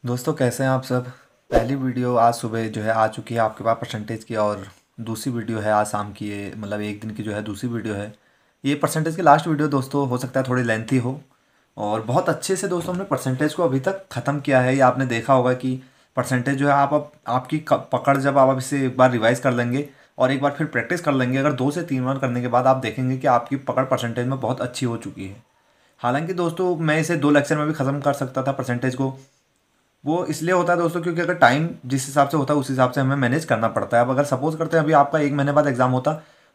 दोस्तों कैसे हैं आप सब। पहली वीडियो आज सुबह जो है आ चुकी है आपके पास परसेंटेज की, और दूसरी वीडियो है आज शाम की। ये मतलब एक दिन की जो है दूसरी वीडियो है। ये परसेंटेज की लास्ट वीडियो दोस्तों, हो सकता है थोड़ी लेंथी हो। और बहुत अच्छे से दोस्तों हमने परसेंटेज को अभी तक ख़त्म किया है। ये आपने देखा होगा कि परसेंटेज जो है आप अब आपकी पकड़ जब आप इसे एक बार रिवाइज कर लेंगे और एक बार फिर प्रैक्टिस कर लेंगे, अगर 2 से 3 बार करने के बाद आप देखेंगे कि आपकी पकड़ परसेंटेज में बहुत अच्छी हो चुकी है। हालांकि दोस्तों मैं इसे 2 लेक्चर में भी ख़त्म कर सकता था परसेंटेज को। वो इसलिए होता है दोस्तों क्योंकि अगर टाइम जिस हिसाब से होता है उस हिसाब से हमें मैनेज करना पड़ता है। अब अगर सपोज करते हैं अभी आपका 1 महीने बाद एग्जाम होता,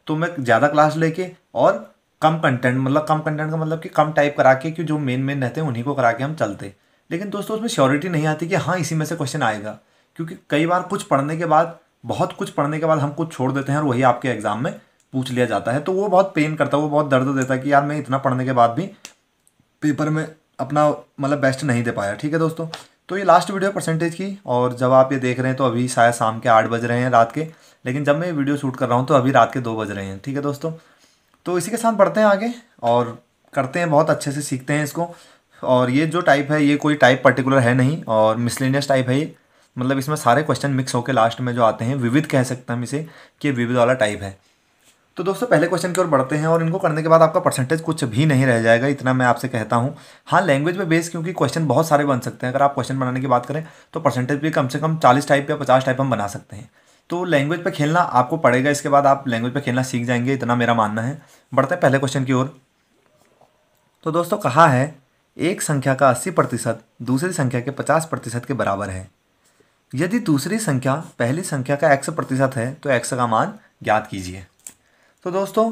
तो मैं ज़्यादा क्लास लेके और कम कंटेंट, मतलब कम कंटेंट का मतलब कि कम टाइप करा के, कि जो मेन मेन रहते हैं उन्हीं को करा के हम चलते। लेकिन दोस्तों उसमें श्योरिटी नहीं आती कि हाँ इसी में से क्वेश्चन आएगा, क्योंकि कई बार कुछ पढ़ने के बाद, बहुत कुछ पढ़ने के बाद हम कुछ छोड़ देते हैं और वही आपके एग्जाम में पूछ लिया जाता है। तो वो बहुत पेन करता है, वो बहुत दर्द देता है कि यार मैं इतना पढ़ने के बाद भी पेपर में अपना मतलब बेस्ट नहीं दे पाया। ठीक है दोस्तों, तो ये लास्ट वीडियो परसेंटेज की। और जब आप ये देख रहे हैं तो अभी शायद शाम के 8 बज रहे हैं रात के, लेकिन जब मैं ये वीडियो शूट कर रहा हूँ तो अभी रात के 2 बज रहे हैं। ठीक है दोस्तों, तो इसी के साथ बढ़ते हैं आगे और करते हैं, बहुत अच्छे से सीखते हैं इसको। और ये जो टाइप है ये कोई टाइप पर्टिकुलर है नहीं, और मिसलेनियस टाइप है ये। मतलब इसमें सारे क्वेश्चन मिक्स होकर लास्ट में जो आते हैं, विविध कह सकते हैं हम इसे, कि विविध वाला टाइप है। तो दोस्तों पहले क्वेश्चन की ओर बढ़ते हैं, और इनको करने के बाद आपका परसेंटेज कुछ भी नहीं रह जाएगा, इतना मैं आपसे कहता हूँ। हाँ, लैंग्वेज पे बेस, क्योंकि क्वेश्चन बहुत सारे बन सकते हैं। अगर आप क्वेश्चन बनाने की बात करें तो परसेंटेज भी कम से कम 40 टाइप या 50 टाइप हम बना सकते हैं। तो लैंग्वेज पे खेलना आपको पड़ेगा, इसके बाद आप लैंग्वेज पे खेलना सीख जाएंगे, इतना मेरा मानना है। बढ़ते हैं पहले क्वेश्चन की ओर। तो दोस्तों कहा है, एक संख्या का 80% दूसरी संख्या के 50% के बराबर है। यदि दूसरी संख्या पहली संख्या का 100% है तो x का मान ज्ञात कीजिए। तो दोस्तों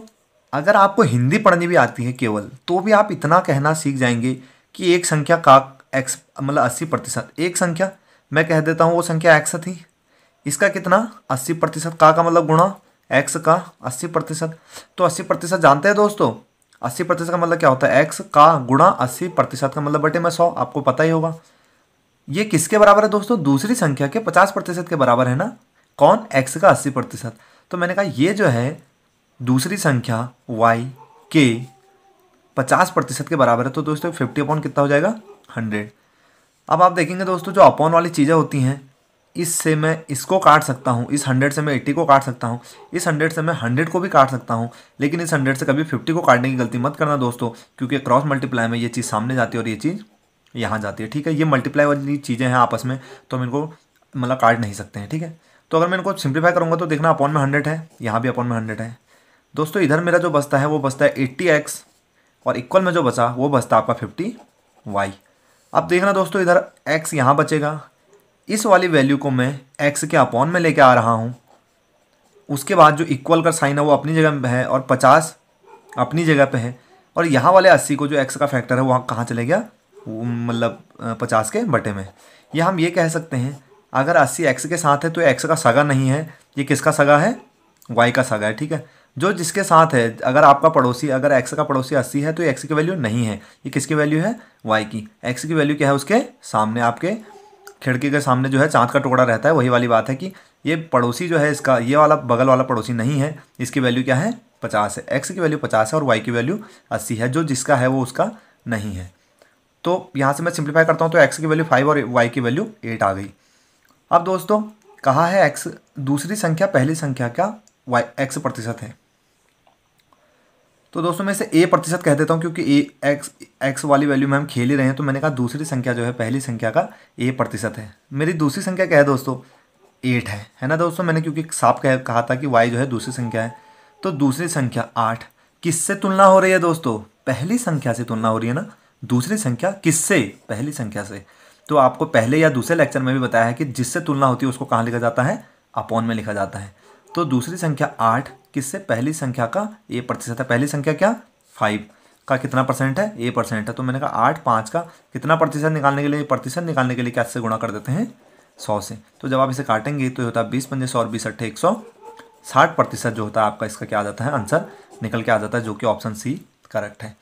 अगर आपको हिंदी पढ़नी भी आती है केवल, तो भी आप इतना कहना सीख जाएंगे कि एक संख्या का एक्स मतलब 80%, एक संख्या मैं कह देता हूँ वो संख्या एक्स थी, इसका कितना 80%, का मतलब गुणा एक्स का 80%। तो 80% जानते हैं दोस्तों, 80% का मतलब क्या होता है, एक्स का गुणा 80% का मतलब बटे में 100, आपको पता ही होगा। ये किसके बराबर है दोस्तों, दूसरी संख्या के 50% के बराबर है ना। कौन, एक्स का 80%। तो मैंने कहा ये जो है दूसरी संख्या y के 50% के बराबर है। तो दोस्तों 50 अपॉन कितना हो जाएगा, 100। अब आप देखेंगे दोस्तों जो अपॉन वाली चीज़ें होती हैं, इससे मैं इसको काट सकता हूँ, इस 100 से मैं 80 को काट सकता हूँ, इस 100 से मैं 100 को भी काट सकता हूँ। लेकिन इस 100 से कभी 50 को काटने की गलती मत करना दोस्तों, क्योंकि क्रॉस मल्टीप्लाई में ये चीज़ सामने जाती है और ये चीज़ यहाँ जाती है। ठीक है, ये मल्टीप्लाई वाली चीज़ें हैं आपस में, तो हम इनको मतलब काट नहीं सकते हैं। ठीक है, तो अगर मैं इनको सिंप्लीफाई करूँगा तो देखना अपॉन में 100 है, यहाँ भी अपॉन में 100 है। दोस्तों इधर मेरा जो बचता है वो बचता है 80x, और इक्वल में जो बचा वो बचता है आपका 50y। अब देखना दोस्तों इधर x यहाँ बचेगा, इस वाली वैल्यू को मैं x के अपॉन में लेके आ रहा हूँ। उसके बाद जो इक्वल का साइन है वो अपनी जगह पे है, और 50 अपनी जगह पे है, और यहाँ वाले 80 को जो x का फैक्टर है वहाँ कहाँ चले गया, वो मतलब 50 के बटे में। या हम ये कह सकते हैं अगर 80 x के साथ है तो x का सगा नहीं है, ये किसका सगा है, y का सगा है। ठीक है, जो जिसके साथ है, अगर आपका पड़ोसी, अगर x का पड़ोसी 80 है तो x की वैल्यू नहीं है, ये किसकी वैल्यू है, y की। x की वैल्यू क्या है, उसके सामने, आपके खिड़की के सामने जो है चाँद का टुकड़ा रहता है, वही वाली बात है कि ये पड़ोसी जो है इसका, ये वाला बगल वाला पड़ोसी नहीं है, इसकी वैल्यू क्या है, 50 है। x की वैल्यू 50 है और y की वैल्यू 80 है, जो जिसका है वो उसका नहीं है। तो यहाँ से मैं सिंप्लीफाई करता हूँ तो x की वैल्यू 5 और y की वैल्यू 8 आ गई। अब दोस्तों कहा है x दूसरी संख्या पहली संख्या का x% है। तो दोस्तों मैं इसे a% कह देता हूँ, क्योंकि x वाली वैल्यू में हम खेल ही रहे हैं। तो मैंने कहा दूसरी संख्या जो है पहली संख्या का a% है। मेरी दूसरी संख्या क्या है दोस्तों, 8 है ना दोस्तों। मैंने क्योंकि साफ कहा था कि y जो है दूसरी संख्या है, तो दूसरी संख्या 8 किससे तुलना हो रही है दोस्तों, पहली संख्या से तुलना हो रही है ना। दूसरी संख्या किससे, पहली संख्या से। तो आपको पहले या दूसरे लेक्चर में भी बताया है कि जिससे तुलना होती है उसको कहाँ लिखा जाता है, अपॉन में लिखा जाता है। तो दूसरी संख्या 8 किससे, पहली संख्या का a% है। पहली संख्या क्या, 5 का कितना परसेंट है, a% है। तो मैंने कहा 8 5 का कितना प्रतिशत निकालने के लिए, प्रतिशत निकालने के लिए क्या से गुणा कर देते हैं, 100 से। तो जब आप इसे काटेंगे तो होता है 20 पंजे 100 और 20 अट्ठे 160% जो होता है आपका, इसका क्या आ जाता है, आंसर निकल के आ जाता है, जो कि ऑप्शन सी करेक्ट है।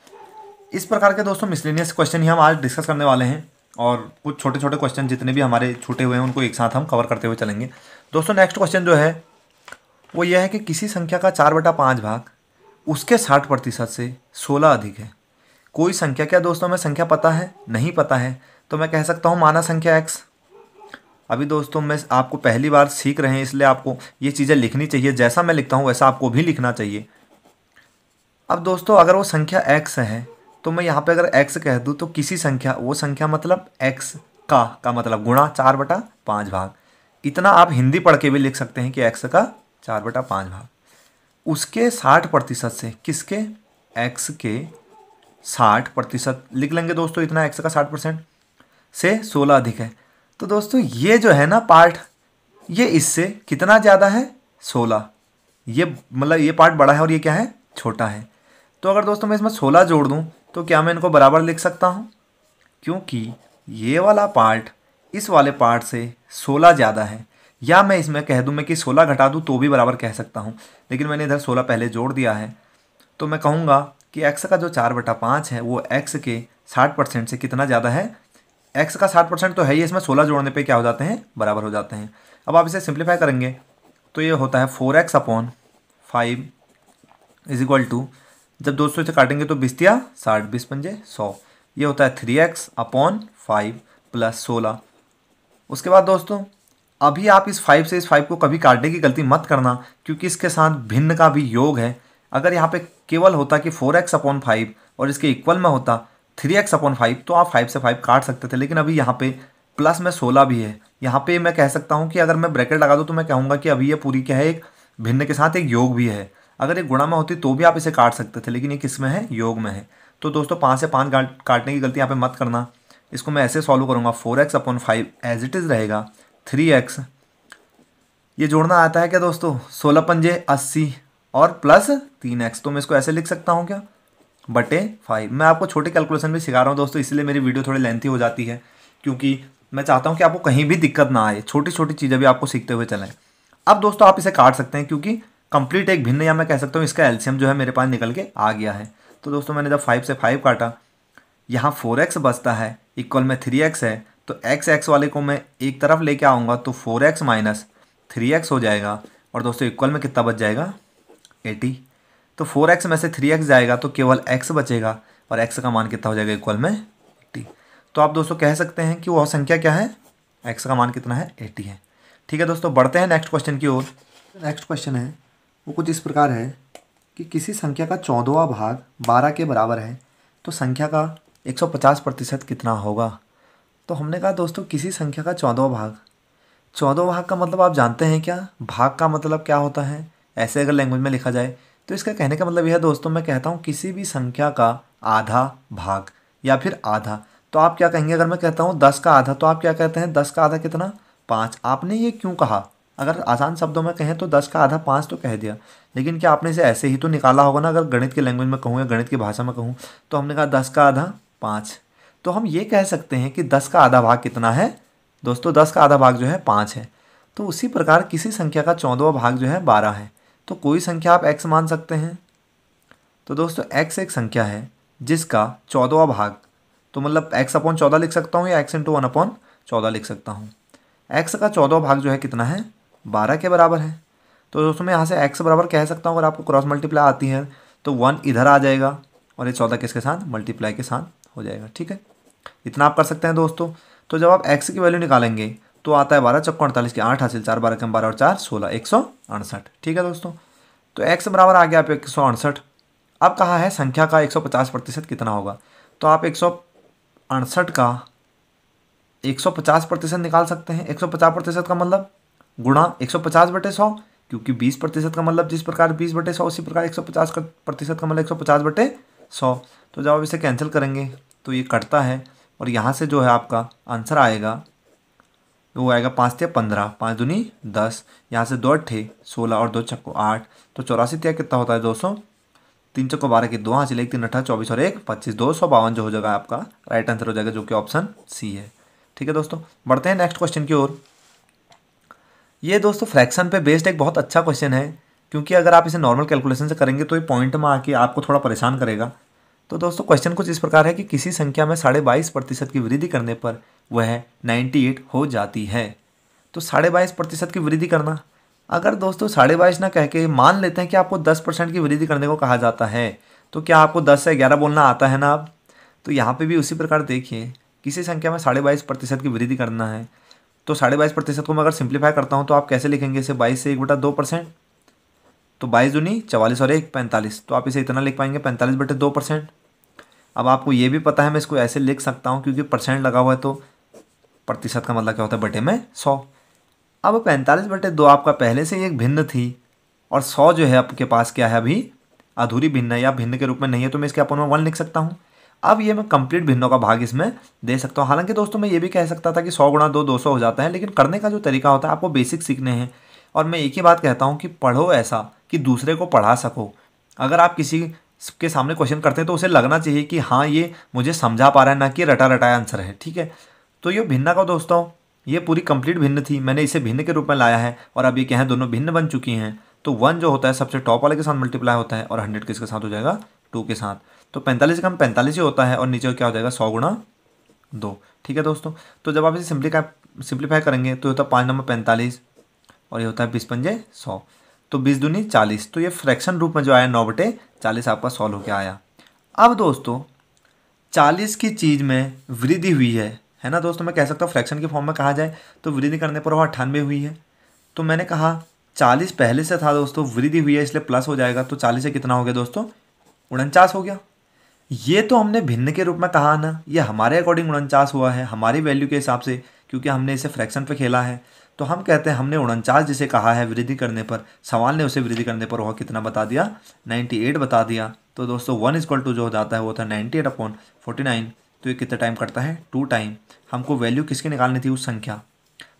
इस प्रकार के दोस्तों मिसलेनियस क्वेश्चन ही हम आज डिस्कस करने वाले हैं, और कुछ छोटे छोटे क्वेश्चन जितने भी हमारे छूटे हुए हैं उनको एक साथ हम कवर करते हुए चलेंगे। दोस्तों नेक्स्ट क्वेश्चन जो है वो यह है कि किसी संख्या का 4/5 भाग उसके 60% से 16 अधिक है। कोई संख्या, क्या दोस्तों हमें संख्या पता है, नहीं पता है, तो मैं कह सकता हूँ माना संख्या x। अभी दोस्तों मैं आपको पहली बार सीख रहे हैं, इसलिए आपको ये चीज़ें लिखनी चाहिए, जैसा मैं लिखता हूँ वैसा आपको भी लिखना चाहिए। अब दोस्तों अगर वो संख्या x है तो मैं यहाँ पे अगर x कह दूँ तो किसी संख्या, वो संख्या मतलब x का मतलब गुणा 4/5 भाग, इतना आप हिंदी पढ़ के भी लिख सकते हैं कि x का 4/5 भाग। उसके 60% से, किसके, x के 60% लिख लेंगे दोस्तों, इतना x का 60% से 16 अधिक है। तो दोस्तों ये जो है ना पार्ट, ये इससे कितना ज़्यादा है, 16। ये मतलब ये पार्ट बड़ा है और ये क्या है, छोटा है। तो अगर दोस्तों मैं इसमें 16 जोड़ दूं तो क्या मैं इनको बराबर लिख सकता हूं, क्योंकि ये वाला पार्ट इस वाले पार्ट से 16 ज़्यादा है। या मैं इसमें कह दूं मैं कि 16 घटा दूं तो भी बराबर कह सकता हूं, लेकिन मैंने इधर 16 पहले जोड़ दिया है। तो मैं कहूँगा कि x का जो 4/5 है वो x के 60% से कितना ज़्यादा है, x का 60% तो है ही, इसमें 16 जोड़ने पे क्या हो जाते हैं, बराबर हो जाते हैं। अब आप इसे सिंप्लीफाई करेंगे तो ये होता है 4x/5 इज इक्वल टू, जब 200 से काटेंगे तो 20×60, 20×5 = 100, ये होता है 3x/5 प्लस 16। उसके बाद दोस्तों अभी आप इस 5 से इस 5 को कभी काटने की गलती मत करना, क्योंकि इसके साथ भिन्न का भी योग है। अगर यहाँ पे केवल होता कि 4x/5 और इसके इक्वल में होता 3x/5 तो आप 5 से 5 काट सकते थे, लेकिन अभी यहाँ पे प्लस में 16 भी है। यहाँ पे मैं कह सकता हूँ कि अगर मैं ब्रैकेट लगा दूँ तो मैं कहूँगा कि अभी ये पूरी क्या है, एक भिन्न के साथ एक योग भी है। अगर ये गुणा में होती तो भी आप इसे काट सकते थे, लेकिन ये किस में है, योग में है। तो दोस्तों 5 से 5 काटने की गलती यहाँ पे मत करना। इसको मैं ऐसे सॉल्व करूँगा, 4x/5 एज इट इज़ रहेगा 3x, ये जोड़ना आता है क्या दोस्तों, 16×5 और प्लस 3x, तो मैं इसको ऐसे लिख सकता हूँ क्या, बटे 5। मैं आपको छोटे कैलकुलेशन भी सिखा रहा हूँ दोस्तों, इसलिए मेरी वीडियो थोड़ी लेंथी हो जाती है, क्योंकि मैं चाहता हूँ कि आपको कहीं भी दिक्कत ना आए, छोटी छोटी चीज़ें भी आपको सीखते हुए चलें। अब दोस्तों आप इसे काट सकते हैं, क्योंकि कंप्लीट एक भिन्न, या मैं कह सकता हूँ इसका एलसीएम जो है मेरे पास निकल के आ गया है। तो दोस्तों मैंने जब 5 से 5 काटा, यहाँ 4x बचता है, इक्वल में 3x है, तो x वाले को मैं एक तरफ लेके आऊँगा तो 4x माइनस 3x हो जाएगा, और दोस्तों इक्वल में कितना बच जाएगा, 80। तो 4x में से 3x जाएगा तो केवल x बचेगा, और x का मान कितना हो जाएगा, इक्वल में 80। तो आप दोस्तों कह सकते हैं कि वह संख्या क्या है, x का मान कितना है, 80 है। ठीक है दोस्तों, बढ़ते हैं नेक्स्ट क्वेश्चन की ओर। नेक्स्ट क्वेश्चन है वो कुछ इस प्रकार है कि किसी संख्या का 14वां भाग 12 के बराबर है तो संख्या का 150% कितना होगा। तो हमने कहा दोस्तों किसी संख्या का 14वां भाग, 14वां भाग का मतलब आप जानते हैं क्या, भाग का मतलब क्या होता है, ऐसे अगर लैंग्वेज में लिखा जाए तो इसका कहने का मतलब यह है दोस्तों, मैं कहता हूँ किसी भी संख्या का आधा भाग या फिर आधा। तो आप क्या कहेंगे, अगर मैं कहता हूँ 10 का आधा तो आप क्या कहते हैं, 10 का आधा कितना, 5। आपने ये क्यों कहा, अगर आसान शब्दों में कहें तो 10 का आधा 5 तो कह दिया, लेकिन क्या आपने इसे ऐसे ही तो निकाला होगा ना। अगर गणित की लैंग्वेज में कहूँ या गणित की भाषा में कहूँ तो हमने कहा 10 का आधा 5, तो हम ये कह सकते हैं कि 10 का आधा भाग कितना है दोस्तों, 10 का आधा भाग जो है 5 है। तो उसी प्रकार किसी संख्या का 14वां भाग जो है 12 है, तो कोई संख्या आप x मान सकते हैं। तो दोस्तों x एक संख्या है जिसका 14वां भाग, तो मतलब x/14 लिख सकता हूँ या x × 1/14 लिख सकता हूँ। x का 14वां भाग जो है कितना है, 12 के बराबर है। तो दोस्तों मैं यहाँ से x बराबर कह सकता हूँ, अगर आपको क्रॉस मल्टीप्लाई आती है तो 1 इधर आ जाएगा और ये 14 किसके साथ, मल्टीप्लाई के साथ हो जाएगा। ठीक है, इतना आप कर सकते हैं दोस्तों। तो जब आप x की वैल्यू निकालेंगे तो आता है 12 चौको 48 के 8 हासिल, 4 12 कम 12 और 4 16, 168। ठीक है दोस्तों, तो x बराबर आ गया आप 168। अब कहा है संख्या का 150% कितना होगा, तो आप 168 का 150% निकाल सकते हैं। 150% का मतलब गुणा 150/100, क्योंकि 20% का मतलब जिस प्रकार 20/100 उसी प्रकार 150% का मतलब 150/100। तो जब आप इसे कैंसिल करेंगे तो ये कटता है, और यहाँ से जो है आपका आंसर आएगा वो आएगा 5 × 15, 5 दूनी 10, यहाँ से 2 8 16 और 2 छक्को 8, तो 84 कितना होता है 200, 3 चौको 12 की 2 हासिल 1 3 18 24 और 1 25, 252 जो हो जाएगा आपका राइट आंसर हो जाएगा, जो कि ऑप्शन सी है। ठीक है दोस्तों, बढ़ते हैं नेक्स्ट क्वेश्चन की ओर। ये दोस्तों फ्रैक्शन पे बेस्ड एक बहुत अच्छा क्वेश्चन है, क्योंकि अगर आप इसे नॉर्मल कैलकुलेशन से करेंगे तो ये पॉइंट में आके आपको थोड़ा परेशान करेगा। तो दोस्तों क्वेश्चन कुछ इस प्रकार है कि किसी संख्या में 22.5% की वृद्धि करने पर वह 98 हो जाती है। तो 22.5% की वृद्धि करना, अगर दोस्तों 22.5 ना कह के मान लेते हैं कि आपको 10% की वृद्धि करने को कहा जाता है, तो क्या आपको 10 से 11 बोलना आता है ना आप। तो यहाँ पे भी उसी प्रकार देखिए, किसी संख्या में 22.5% की वृद्धि करना है तो 22.5% को मैं अगर सिंप्लीफाई करता हूँ तो आप कैसे लिखेंगे इसे, 22 से 1/2%। तो 22 दूनी 44 और 1 45, तो आप इसे इतना लिख पाएंगे 45/2%। अब आपको ये भी पता है मैं इसको ऐसे लिख सकता हूँ क्योंकि परसेंट लगा हुआ है, तो प्रतिशत का मतलब क्या होता है, बटे में 100। अब 45/2 आपका पहले से ही एक भिन्न थी, और 100 जो है आपके पास क्या है अभी अधूरी भिन्न है या भिन्न के रूप में नहीं है, तो मैं इसके अपन में 1 लिख सकता हूँ। अब ये मैं कंप्लीट भिन्नों का भाग इसमें दे सकता हूँ। हालांकि दोस्तों मैं ये भी कह सकता था कि 100 गुणा 2 200 हो जाता है, लेकिन करने का जो तरीका होता है आपको बेसिक सीखने हैं। और मैं एक ही बात कहता हूँ कि पढ़ो ऐसा कि दूसरे को पढ़ा सको। अगर आप किसी के सामने क्वेश्चन करते हैं तो उसे लगना चाहिए कि हाँ ये मुझे समझा पा रहा है, ना कि रटा रटाया आंसर है, ठीक है। तो ये भिन्न का दोस्तों ये पूरी कंप्लीट भिन्न थी, मैंने इसे भिन्न के रूप में लाया है, और अब ये क्या है दोनों भिन्न बन चुकी हैं। तो 1 जो होता है सबसे टॉप वाले के साथ मल्टीप्लाई होता है, और 100 किसके साथ हो जाएगा, 2 के साथ। तो 45 का 45 ही होता है, और नीचे क्या हो जाएगा 100 गुणा 2, ठीक है दोस्तों। तो जब आप इसे सिंप्लीफाई करेंगे तो होता है 5 नंबर 45, और ये होता है 20 पंजे 100, तो 20 दूनी 40। तो ये फ्रैक्शन रूप में जो आया 9/40 आपका सॉल्व होकर आया। अब दोस्तों 40 की चीज़ में वृद्धि हुई है ना दोस्तों। मैं कह सकता हूँ फ्रैक्शन के फॉर्म में कहा जाए तो वृद्धि करने पर वह 98 हुई है। तो मैंने कहा 40 पहले से था दोस्तों, वृद्धि हुई है इसलिए प्लस हो जाएगा, तो 40 से कितना हो गया दोस्तों, 49 हो गया। ये तो हमने भिन्न के रूप में कहा ना, ये हमारे अकॉर्डिंग 49 हुआ है, हमारी वैल्यू के हिसाब से, क्योंकि हमने इसे फ्रैक्शन पे खेला है। तो हम कहते हैं हमने 49 जिसे कहा है वृद्धि करने पर, सवाल ने उसे वृद्धि करने पर वह कितना बता दिया, 98 बता दिया। तो दोस्तों 1 = जो हो जाता है वो था 98/49। तो ये कितना टाइम करता है, 2 टाइम। हमको वैल्यू किसकी निकालनी थी, उस संख्या।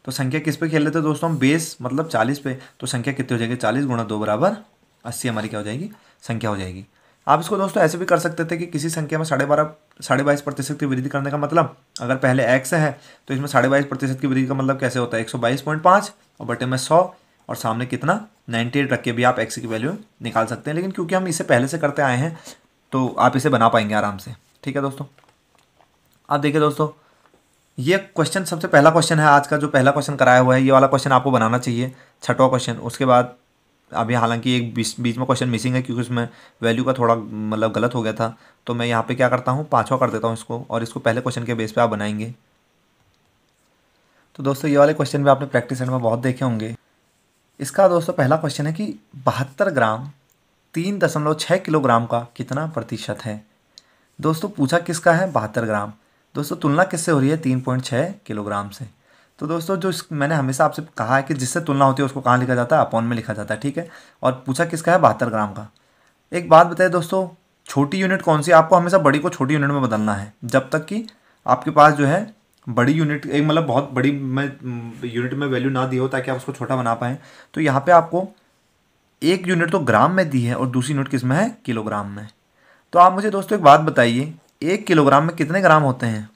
तो संख्या किस पे खेल रहे थे दोस्तों हम, बेस मतलब 40 पे। तो संख्या कितनी हो जाएगी, 40 गुणा 2 बराबर 80 हमारी क्या हो जाएगी, संख्या हो जाएगी। आप इसको दोस्तों ऐसे भी कर सकते थे कि किसी संख्या में 22.5% की वृद्धि करने का मतलब, अगर पहले x है तो इसमें 22.5% की वृद्धि का मतलब कैसे होता है, 122.5 और बटे में 100, और सामने कितना 98 रख के भी आप x की वैल्यू निकाल सकते हैं। लेकिन क्योंकि हम इसे पहले से करते आए हैं तो आप इसे बना पाएंगे आराम से, ठीक है दोस्तों। अब देखिए दोस्तों, ये क्वेश्चन सबसे पहला क्वेश्चन है आज का, जो पहला क्वेश्चन कराया हुआ है, ये वाला क्वेश्चन आपको बनाना चाहिए, छठवां क्वेश्चन। उसके बाद अभी हालांकि एक बीच में क्वेश्चन मिसिंग है क्योंकि उसमें वैल्यू का थोड़ा मतलब गलत हो गया था, तो मैं यहाँ पे क्या करता हूँ, 5वां कर देता हूँ इसको, और इसको पहले क्वेश्चन के बेस पे आप बनाएंगे। तो दोस्तों ये वाले क्वेश्चन भी आपने प्रैक्टिस सेट में बहुत देखे होंगे। इसका दोस्तों पहला क्वेश्चन है कि 72 ग्राम 3.6 किलोग्राम का कितना प्रतिशत है। दोस्तों पूछा किसका है, 72 ग्राम। दोस्तों तुलना किससे हो रही है, 3.6 किलोग्राम से। तो दोस्तों जो मैंने हमेशा आपसे कहा है कि जिससे तुलना होती है उसको कहाँ लिखा जाता है, अपॉन में लिखा जाता है, ठीक है। और पूछा किसका है, 72 ग्राम का। एक बात बताइए दोस्तों, छोटी यूनिट कौन सी, आपको हमेशा बड़ी को छोटी यूनिट में बदलना है, जब तक कि आपके पास जो है बड़ी यूनिट, एक मतलब बहुत बड़ी में यूनिट में वैल्यू ना दी हो, ताकि आप उसको छोटा बना पाएँ। तो यहाँ पर आपको एक यूनिट तो ग्राम में दी है और दूसरी यूनिट किस में है, किलोग्राम में। तो आप मुझे दोस्तों एक बात बताइए, 1 किलोग्राम में कितने ग्राम होते हैं,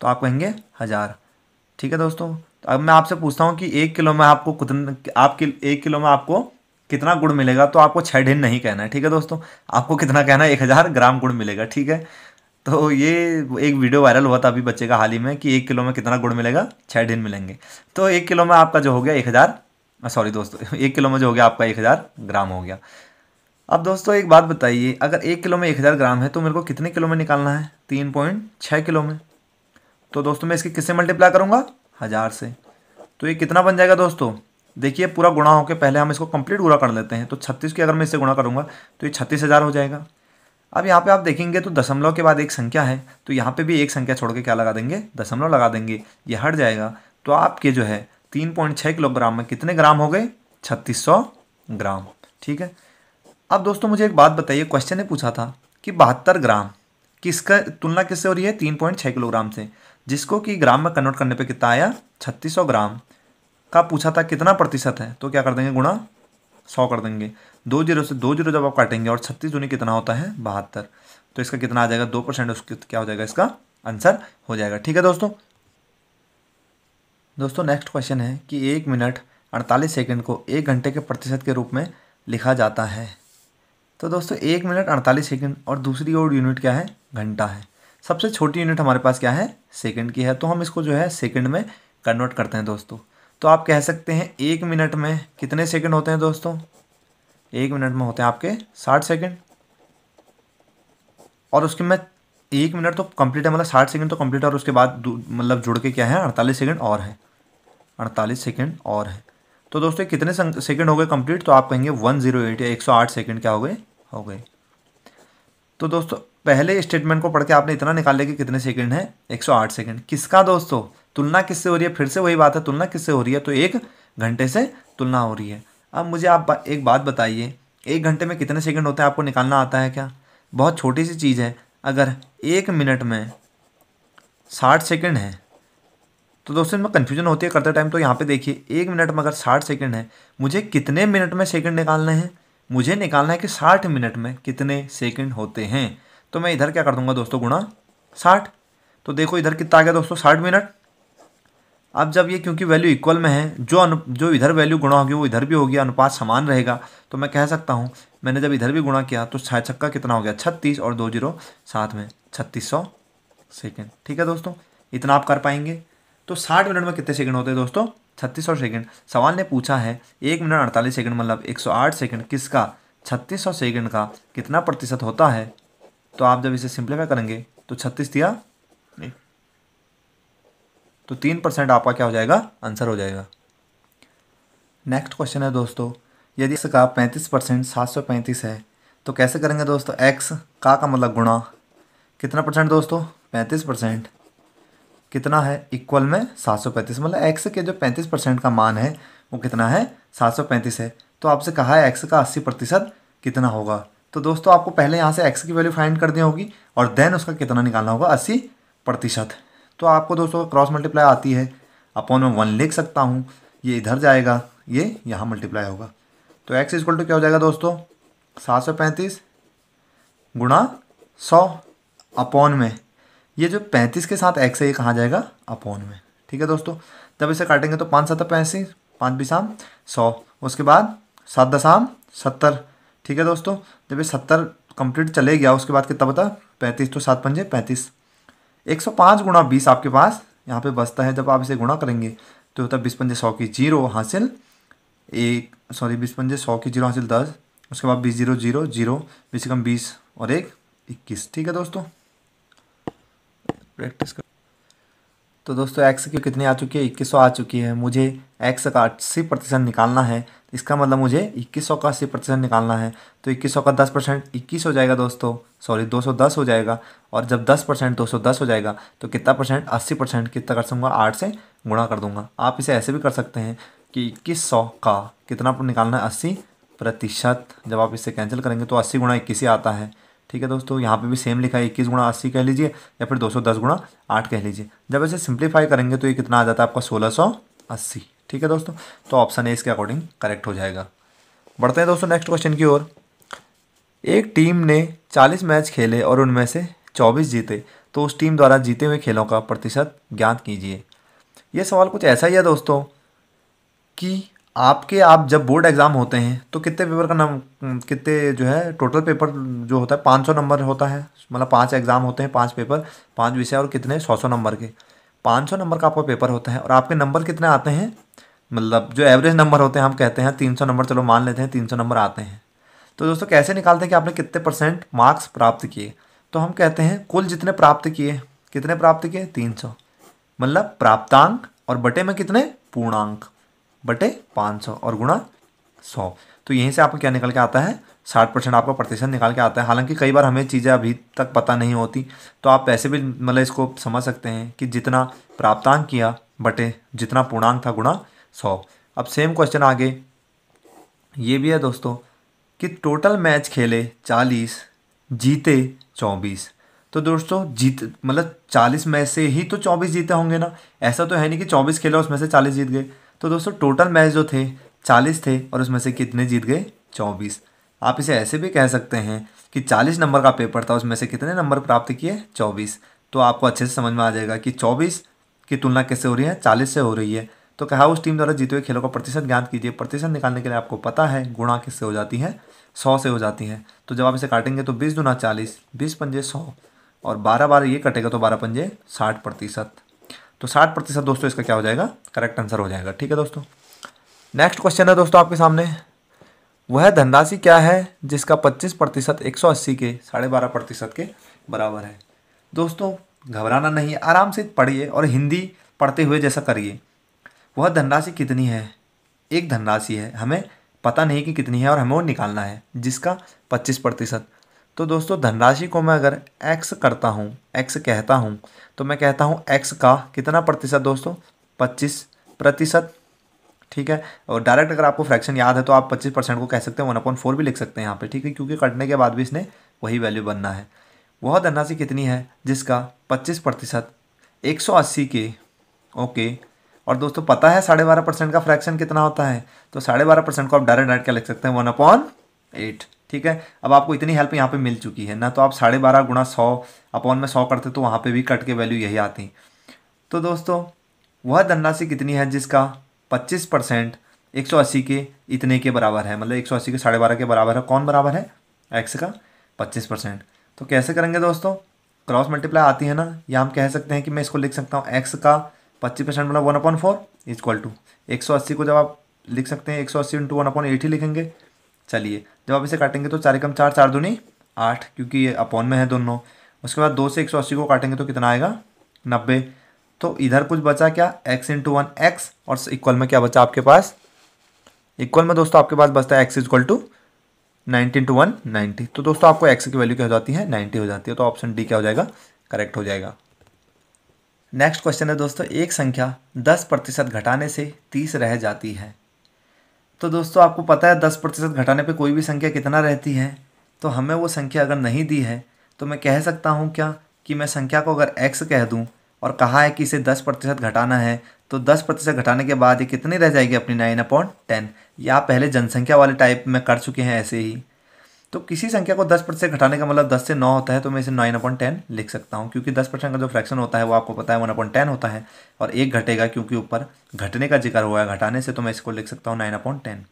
तो आप कहेंगे 1000, ठीक है दोस्तों। तो अब मैं आपसे पूछता हूँ कि 1 किलो में आपको कितना, आपके 1 किलो में आपको कितना गुड़ मिलेगा, तो आपको 6 ढेन नहीं कहना है, ठीक है दोस्तों। आपको कितना कहना है, 1000 ग्राम गुड़ मिलेगा, ठीक है। तो ये एक वीडियो वायरल हुआ था अभी बच्चे का हाल ही में कि 1 किलो में कितना गुड़ मिलेगा, 6 ढेन मिलेंगे। तो 1 किलो में आपका जो हो गया 1000, सॉरी दोस्तों 1 किलो में जो हो गया आपका 1000 ग्राम हो गया। अब दोस्तों एक बात बताइए, अगर 1 किलो में 1000 ग्राम है तो मेरे को कितने किलो में निकालना है, 3.6 किलो में। तो दोस्तों मैं इसकी किससे मल्टीप्लाई करूँगा, 1000 से। तो ये कितना बन जाएगा दोस्तों, देखिए पूरा गुणा होकर पहले हम इसको कंप्लीट पूरा कर लेते हैं। तो 36 की अगर मैं इससे गुणा करूँगा तो ये 36,000 हो जाएगा। अब यहाँ पे आप देखेंगे तो दशमलव के बाद एक संख्या है, तो यहाँ पे भी एक संख्या छोड़ के क्या लगा देंगे, दशमलव लगा देंगे, ये हट जाएगा। तो आपके जो है 3.6 किलोग्राम में कितने ग्राम हो गए, 3600 ग्राम, ठीक है। अब दोस्तों मुझे एक बात बताइए, क्वेश्चन ने पूछा था कि 72 ग्राम किसका तुलना किससे हो रही है, 3.6 किलोग्राम से, जिसको कि ग्राम में कन्वर्ट करने पे कितना आया, 3600 ग्राम का पूछा था, कितना प्रतिशत है। तो क्या कर देंगे, गुणा 100 कर देंगे, 2 जीरो से 2 जीरो जब आप काटेंगे, और 36 दूनी कितना होता है, 72। तो इसका कितना आ जाएगा, 2%, उसके क्या हो जाएगा, इसका आंसर हो जाएगा, ठीक है दोस्तों। दोस्तों नेक्स्ट क्वेश्चन है कि 1 मिनट 48 सेकेंड को 1 घंटे के प्रतिशत के रूप में लिखा जाता है। तो दोस्तों 1 मिनट 48 सेकंड और दूसरी और यूनिट क्या है, घंटा है। सबसे छोटी यूनिट हमारे पास क्या है, सेकंड की है, तो हम इसको जो है सेकंड में कन्वर्ट करते हैं दोस्तों। तो आप कह सकते हैं 1 मिनट में कितने सेकंड होते हैं दोस्तों, 1 मिनट में होते हैं आपके 60 सेकंड। और उसके में 1 मिनट तो कंप्लीट है, मतलब 60 सेकंड तो कंप्लीट है, और उसके बाद मतलब जुड़ के क्या है 48 सेकंड और है, 48 सेकंड और है। तो दोस्तों कितने सेकंड हो गए कंप्लीट, तो आप कहेंगे 108 या 108 सेकंड क्या हो गए। तो दोस्तों पहले स्टेटमेंट को पढ़ के आपने इतना निकाल लिया कि कितने सेकंड है, 108 सेकंड। किसका दोस्तों, तुलना किससे हो रही है, फिर से वही बात है, तुलना किससे हो रही है, तो 1 घंटे से तुलना हो रही है। अब मुझे आप एक बात बताइए, 1 घंटे में कितने सेकंड होते हैं, आपको निकालना आता है क्या? बहुत छोटी सी चीज़ है। अगर 1 मिनट में 60 सेकंड है तो दोस्तों इनमें कन्फ्यूजन होती है करते टाइम। तो यहाँ पे देखिए 1 मिनट में अगर 60 सेकंड है, मुझे कितने मिनट में सेकंड निकालने हैं, मुझे निकालना है कि 60 मिनट में कितने सेकंड होते हैं। तो मैं इधर क्या कर दूंगा दोस्तों, गुणा 60। तो देखो इधर कितना आ गया दोस्तों, 60 मिनट। अब जब ये क्योंकि वैल्यू इक्वल में है, जो इधर वैल्यू गुणा होगी वो इधर भी होगी, अनुपात समान रहेगा। तो मैं कह सकता हूँ मैंने जब इधर भी गुणा किया तो 6 छक्का कितना हो गया, 36 और 2 जीरो साथ में 3600 सेकेंड। ठीक है दोस्तों, इतना आप कर पाएंगे। तो 60 मिनट में कितने सेकंड होते हैं दोस्तों, 3600 सेकंड। सवाल ने पूछा है 1 मिनट 48 सेकंड मतलब 108 सेकंड किसका, 3600 सेकंड का कितना प्रतिशत होता है। तो आप जब इसे सिंप्लीफाई करेंगे तो 36 दिया नहीं, तो 3% आपका क्या हो जाएगा, आंसर हो जाएगा। नेक्स्ट क्वेश्चन है दोस्तों, यदि x का 35% 735 है तो कैसे करेंगे दोस्तों। x का मतलब गुणा कितना परसेंट दोस्तों, 35%, कितना है इक्वल में 735, मतलब x के जो 35% का मान है वो कितना है, 735 है। तो आपसे कहा है x का 80% कितना होगा। तो दोस्तों आपको पहले यहाँ से x की वैल्यू फाइंड करनी होगी और देन उसका कितना निकालना होगा, 80%। तो आपको दोस्तों क्रॉस मल्टीप्लाई आती है, अपॉन में 1 लिख सकता हूँ, ये इधर जाएगा, ये यहाँ मल्टीप्लाई होगा। तो x इक्वल टू क्या हो जाएगा दोस्तों, 735 गुणा 100 अपॉन में ये जो 35 के साथ x है ये कहाँ जाएगा, अपॉन में। ठीक है दोस्तों, जब इसे काटेंगे तो 5 7 85, 5 बिसाम 100, उसके बाद 7 दशाम 70। ठीक है दोस्तों, जब ये 70 कंप्लीट चले गया उसके बाद कितना बता, 35, तो 7 पंजे 35। 105 गुणा 20 आपके पास यहाँ पे बचता है। जब आप इसे गुणा करेंगे तो होता है 20 पंजे 100 की 0 हासिल 20 पंजे 100 की 0 हासिल 10, उसके बाद 20 0 0 0, 20 कम 20 और 1 21। ठीक है दोस्तों, प्रैक्टिस कर। तो दोस्तों x की कितनी आ चुकी है, 2100 आ चुकी है। मुझे x का 80% निकालना है, इसका मतलब मुझे 2100 का 80% निकालना है। तो 2100 का 10% 21 हो जाएगा दोस्तों, सॉरी 210 हो जाएगा। और जब 10% 210 हो जाएगा तो कितना परसेंट, 80%। कितना कर सकूँगा, 8 से गुणा कर दूंगा। आप इसे ऐसे भी कर सकते हैं कि 2100 का कितना निकालना है, 80%। जब आप इसे कैंसिल करेंगे तो 80 गुणा 21 ही आता है। ठीक है दोस्तों, यहाँ पे भी सेम लिखा है, 21 गुणा 80 कह लीजिए या फिर 210 गुणा 8 कह लीजिए। जब इसे सिंप्लीफाई करेंगे तो ये कितना आ जाता है आपका, 1680। ठीक है दोस्तों, तो ऑप्शन ए इसके अकॉर्डिंग करेक्ट हो जाएगा। बढ़ते हैं दोस्तों नेक्स्ट क्वेश्चन की ओर। एक टीम ने 40 मैच खेले और उनमें से 24 जीते, तो उस टीम द्वारा जीते हुए खेलों का प्रतिशत ज्ञात कीजिए। ये सवाल कुछ ऐसा ही है दोस्तों कि आप जब बोर्ड एग्ज़ाम होते हैं तो कितने पेपर का कितने जो है टोटल पेपर जो होता है 500 नंबर होता है, मतलब 5 एग्ज़ाम होते हैं, 5 पेपर, 5 विषय और कितने 100 नंबर के, 500 नंबर का आपका पेपर होता है। और आपके नंबर कितने आते हैं, मतलब जो एवरेज नंबर होते हैं हम कहते हैं 300 नंबर, चलो मान लेते हैं 300 नंबर आते हैं। तो दोस्तों कैसे निकालते हैं कि आपने कितने % मार्क्स प्राप्त किए। तो हम कहते हैं कुल जितने प्राप्त किए, कितने प्राप्त किए 300, मतलब प्राप्तांक और बटे में कितने पूर्णांक, बटे 500 और गुणा 100। तो यहीं से आपको क्या निकल के आता है, 60% आपका प्रतिशत निकाल के आता है। हालांकि कई बार हमें चीज़ें अभी तक पता नहीं होती, तो आप ऐसे भी मतलब इसको समझ सकते हैं कि जितना प्राप्तांक किया बटे जितना पूर्णांक था गुणा 100। अब सेम क्वेश्चन आगे ये भी है दोस्तों कि टोटल मैच खेले 40, जीते 24। तो दोस्तों मतलब 40 में से ही तो 24 जीते होंगे ना, ऐसा तो है नहीं कि 24 खेले उसमें से 40 जीत गए। तो दोस्तों टोटल मैच जो थे 40 थे और उसमें से कितने जीत गए, 24। आप इसे ऐसे भी कह सकते हैं कि 40 नंबर का पेपर था, उसमें से कितने नंबर प्राप्त किए, 24। तो आपको अच्छे से समझ में आ जाएगा कि 24 की तुलना किससे हो रही है, 40 से हो रही है। तो कहा उस टीम द्वारा जीते हुए खेलों का प्रतिशत ज्ञात कीजिए। प्रतिशत निकालने के लिए आपको पता है गुणा किससे हो जाती है, 100 से हो जाती है। तो जब आप इसे काटेंगे तो 20 दूना 40, 20 पंजे 100 और 12 बार ये कटेगा तो 12 पंजे 60%। तो 60% दोस्तों इसका क्या हो जाएगा, करेक्ट आंसर हो जाएगा। ठीक है दोस्तों, नेक्स्ट क्वेश्चन है दोस्तों आपके सामने, वह धनराशि क्या है जिसका 25% 180 के 12.5% के बराबर है। दोस्तों घबराना नहीं है, आराम से पढ़िए और हिंदी पढ़ते हुए जैसा करिए। वह धनराशि कितनी है। एक धनराशि है, हमें पता नहीं कि कितनी है और हमें वो निकालना है, जिसका 25%। तो दोस्तों धनराशि को मैं अगर x करता हूँ, x कहता हूँ, तो मैं कहता हूँ x का कितना प्रतिशत दोस्तों, 25%। ठीक है। और डायरेक्ट अगर आपको फ्रैक्शन याद है तो आप 25% को कह सकते हैं 1/4 भी लिख सकते हैं यहाँ पे। ठीक है, क्योंकि कटने के बाद भी इसने वही वैल्यू बनना है। वह धनराशि कितनी है जिसका 25% 180 के, ओके। और दोस्तों पता है 12.5% का फ्रैक्शन कितना होता है, तो 12.5% को आप डायरेक्ट क्या लिख सकते हैं, 1/8। ठीक है, अब आपको इतनी हेल्प यहाँ पे मिल चुकी है ना, तो आप 12.5 गुणा 100 अपॉन में 100 करते तो वहाँ पे भी कट के वैल्यू यही आती। तो दोस्तों वह धनराशि कितनी है जिसका 25% 180 के इतने के बराबर है, मतलब 180 के 12.5 के बराबर है। कौन बराबर है, x का 25%। तो कैसे करेंगे दोस्तों, क्रॉस मल्टीप्लाई आती है ना, या हम कह सकते हैं कि मैं इसको लिख सकता हूँ x का 25% मतलब 1/4 इक्वल टू 180 को जब आप लिख सकते हैं 180 इंटू 1/8 ही लिखेंगे। चलिए जब आप इसे काटेंगे तो 4 एकम 4, 4 दूनी 8, क्योंकि ये अपॉन में है दोनों। उसके बाद 2 से 180 को काटेंगे तो कितना आएगा, 90। तो इधर कुछ बचा क्या, x इंटू 1 x, और इक्वल में क्या बचा आपके पास, इक्वल में दोस्तों आपके पास बचता है x इक्वल टू 90 इंटू 1 90। तो दोस्तों आपको x की वैल्यू क्या हो जाती है, 90 हो जाती है। तो ऑप्शन डी क्या हो जाएगा, करेक्ट हो जाएगा। नेक्स्ट क्वेश्चन है दोस्तों, एक संख्या 10% घटाने से 30 रह जाती है। तो दोस्तों आपको पता है 10% घटाने पे कोई भी संख्या कितना रहती है, तो हमें वो संख्या अगर नहीं दी है तो मैं कह सकता हूँ क्या कि मैं संख्या को अगर x कह दूँ और कहा है कि इसे 10% घटाना है, तो 10% घटाने के बाद ये कितनी रह जाएगी अपनी 9/10। या आप पहले जनसंख्या वाले टाइप में कर चुके हैं ऐसे ही। तो किसी संख्या को 10% घटाने का मतलब 10 से 9 होता है, तो मैं इसे 9/10 लिख सकता हूँ, क्योंकि 10% का जो फ्रैक्शन होता है वो आपको पता है 1/10 होता है। और एक घटेगा क्योंकि ऊपर घटने का जिक्र हुआ है घटाने से, तो मैं इसको लिख सकता हूँ 9/10।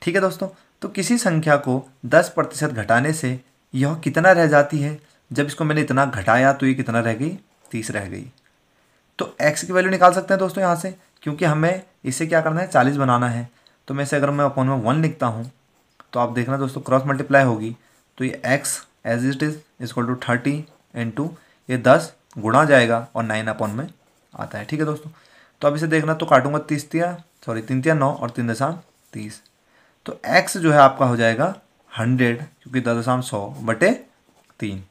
ठीक है दोस्तों, तो किसी संख्या को 10% घटाने से यह कितना रह जाती है, जब इसको मैंने इतना घटाया तो ये कितना रह गई, 30 रह गई। तो x की वैल्यू निकाल सकते हैं दोस्तों यहाँ से, क्योंकि हमें इसे क्या करना है, 40 बनाना है। तो मैं इसे अगर मैं अपॉन में 1 लिखता हूँ तो आप देखना दोस्तों क्रॉस मल्टीप्लाई होगी, तो ये x as it is equal to 30 into ये 10 गुणा जाएगा और 9 अपॉन में आता है। ठीक है दोस्तों, तो अब इसे देखना, तो काटूंगा 3 तिया 9 और 3 दशम 30। तो x जो है आपका हो जाएगा 100, क्योंकि 10/100/3।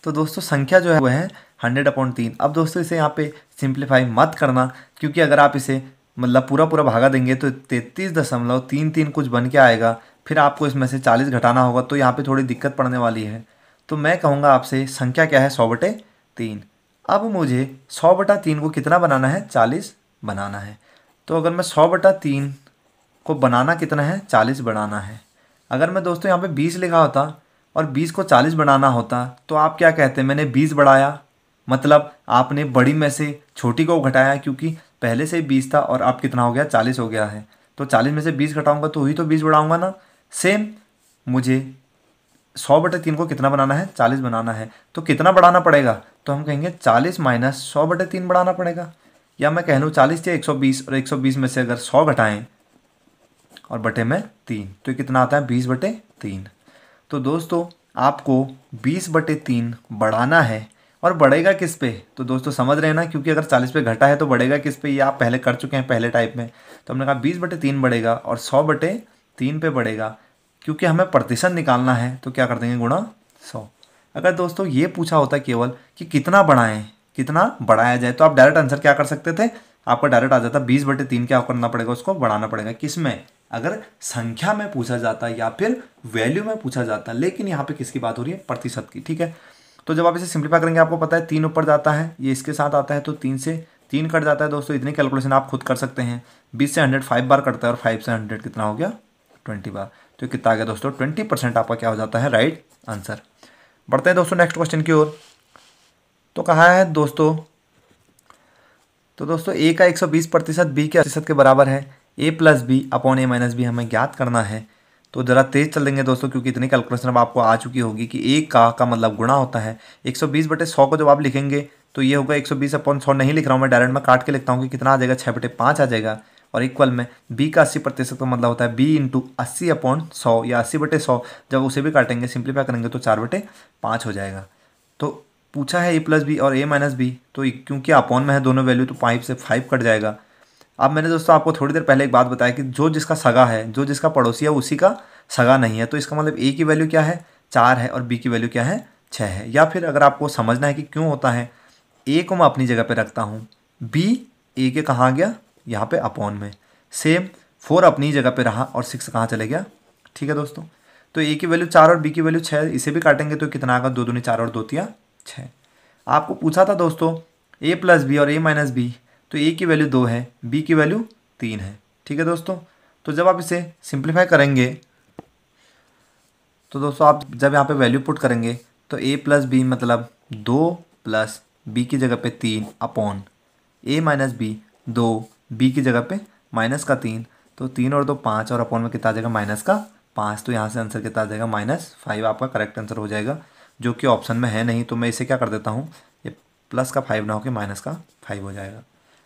तो दोस्तों संख्या जो है वह है 100/3। अब दोस्तों इसे यहाँ पे सिंप्लीफाई मत करना, क्योंकि अगर आप इसे मतलब पूरा पूरा भागा देंगे तो 33.33 कुछ बन के आएगा। फिर आपको इसमें से 40 घटाना होगा, तो यहाँ पे थोड़ी दिक्कत पड़ने वाली है। तो मैं कहूँगा आपसे संख्या क्या है, 100/3। अब मुझे 100/3 को कितना बनाना है, 40 बनाना है। तो अगर मैं 100/3 को बनाना कितना है, 40 बनाना है। अगर मैं दोस्तों यहाँ पे 20 लिखा होता और 20 को 40 बनाना होता, तो आप क्या कहते हैं, मैंने 20 बढ़ाया, मतलब आपने बड़ी में से छोटी को घटाया, क्योंकि पहले से 20 था और अब कितना हो गया, 40 हो गया है। तो 40 में से 20 घटाऊंगा तो ही तो 20 बढ़ाऊंगा ना। सेम मुझे 100/3 को कितना बनाना है, 40 बनाना है। तो कितना बढ़ाना पड़ेगा, तो हम कहेंगे 40 माइनस 100/3 बढ़ाना पड़ेगा। या मैं कह लूँ 40 या 120, और 120 में से अगर 100 घटाएं और बटे में 3, तो कितना आता है, 20/3। तो दोस्तों आपको 20/3 बढ़ाना है, और बढ़ेगा किस पे, तो दोस्तों समझ रहे हैं ना, क्योंकि अगर 40 पे घटा है तो बढ़ेगा किस पे, ये आप पहले कर चुके हैं पहले टाइप में। तो हमने कहा 20/3 बढ़ेगा और 100/3 पे बढ़ेगा, क्योंकि हमें प्रतिशत निकालना है, तो क्या कर देंगे, गुणा 100। अगर दोस्तों ये पूछा होता केवल कि कितना बढ़ाएं, कितना बढ़ाया जाए, तो आप डायरेक्ट आंसर क्या कर सकते थे, आपका डायरेक्ट आ जाता 20/3 क्या करना पड़ेगा, उसको बढ़ाना पड़ेगा। किस में, अगर संख्या में पूछा जाता या फिर वैल्यू में पूछा जाता, लेकिन यहाँ पे किसकी बात हो रही है, प्रतिशत की। ठीक है, तो जब आप इसे सिंप्लीफाई करेंगे आपको पता है 3 ऊपर जाता है, ये इसके साथ आता है, तो 3 से 3 कट जाता है। दोस्तों इतनी कैलकुलेशन आप खुद कर सकते हैं। 20 से 100 5 बार कटता है, और 5 से 100 कितना हो गया, 20 बार। तो कितना आ गया दोस्तों, 20% आपका क्या हो जाता है, राइट आंसर। बढ़ते हैं दोस्तों नेक्स्ट क्वेश्चन की ओर। तो कहा है दोस्तों, तो दोस्तों a का 120% b के प्रतिशत के बराबर है। a plus B upon a minus B हमें ज्ञात करना है। तो ज़रा तेज़ चल देंगे दोस्तों, क्योंकि इतनी कैलकुलेशन अब आपको आ चुकी होगी कि a का मतलब गुणा होता है 120/100 को जब आप लिखेंगे तो ये होगा 120/100। नहीं लिख रहा हूँ मैं, डायरेक्ट मैं काट के लिखता हूँ कि कितना आ जाएगा, 6/5 आ जाएगा। और इक्वल में b का 80% का मतलब होता है b इंटू 80/100 या 80/100। जब उसे भी काटेंगे सिंप्लीफाई करेंगे तो 4/5 हो जाएगा। तो पूछा है a+b और a-b, तो क्योंकि अपॉन में है दोनों वैल्यू तो 5 से 5 कट जाएगा। अब मैंने दोस्तों आपको थोड़ी देर पहले एक बात बताया कि जो जिसका सगा है, जो जिसका पड़ोसी है, उसी का सगा नहीं है। तो इसका मतलब a की वैल्यू क्या है 4 है और b की वैल्यू क्या है 6 है। या फिर अगर आपको समझना है कि क्यों होता है, a को मैं अपनी जगह पे रखता हूँ, b a के कहाँ गया यहाँ पे अपॉन में, सेम 4 अपनी जगह पे रहा और 6 कहाँ चले गया। ठीक है दोस्तों, तो a की वैल्यू 4 और b की वैल्यू 6, इसे भी काटेंगे तो कितना आएगा 2 दूनी 4 और 2 तिया 6। आपको पूछा था दोस्तों a+b और a-b, तो a की वैल्यू 2 है, b की वैल्यू 3 है। ठीक है दोस्तों, तो जब आप इसे सिंप्लीफाई करेंगे तो दोस्तों आप जब यहाँ पे वैल्यू पुट करेंगे तो a+b मतलब 2 प्लस b की जगह पे 3 अपॉन a-b 2 b की जगह पे माइनस का 3, तो 3 और 2 5 और अपॉन में कितना आ जाएगा माइनस का 5। तो यहाँ से आंसर कितना आ जाएगा -5 आपका करेक्ट आंसर हो जाएगा, जो कि ऑप्शन में है नहीं। तो मैं इसे क्या कर देता हूँ, ये प्लस का 5 ना होकर माइनस का 5 हो जाएगा।